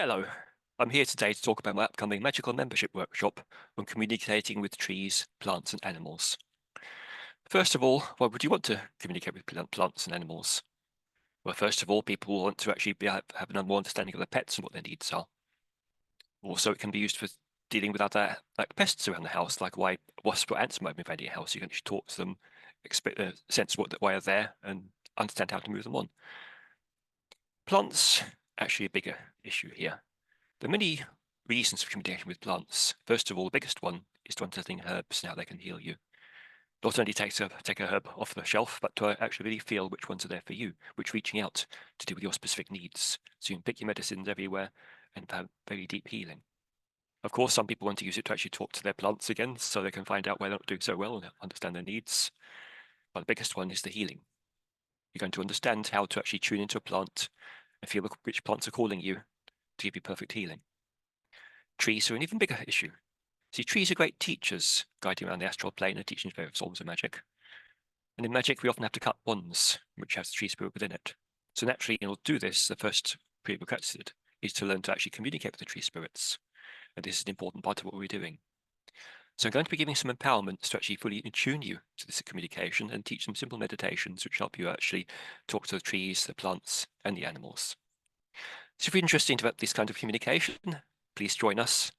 Hello, I'm here today to talk about my upcoming magical membership workshop on communicating with trees, plants and animals. First of all, why would you want to communicate with plants and animals? Well, first of all, people want to actually have a more understanding of their pets and what their needs are. Also, it can be used for dealing with other pests around the house, like why wasps or ants might be invading your house. You can actually talk to them, sense why they're there, and understand how to move them on. Plants, actually a bigger issue here. There are many reasons for communication with plants. First of all, the biggest one is to understand herbs and how they can heal you. Not only take a herb off the shelf, but to actually really feel which ones are there for you, which reaching out to do with your specific needs. So you can pick your medicines everywhere and have very deep healing. Of course, some people want to use it to actually talk to their plants again, so they can find out why they're not doing so well and understand their needs. But the biggest one is the healing. You're going to understand how to actually tune into a plant and feel which plants are calling you to give you perfect healing. Trees are an even bigger issue. See, trees are great teachers, guiding around the astral plane and teaching various forms of magic. And in magic, we often have to cut wands, which has the tree spirit within it. So naturally, in order to do this, the first prerequisite is to learn to actually communicate with the tree spirits. And this is an important part of what we're doing. So I'm going to be giving some empowerments to actually fully attune you to this communication and teach some simple meditations which help you actually talk to the trees, the plants, and the animals. So if you're interested about this kind of communication, please join us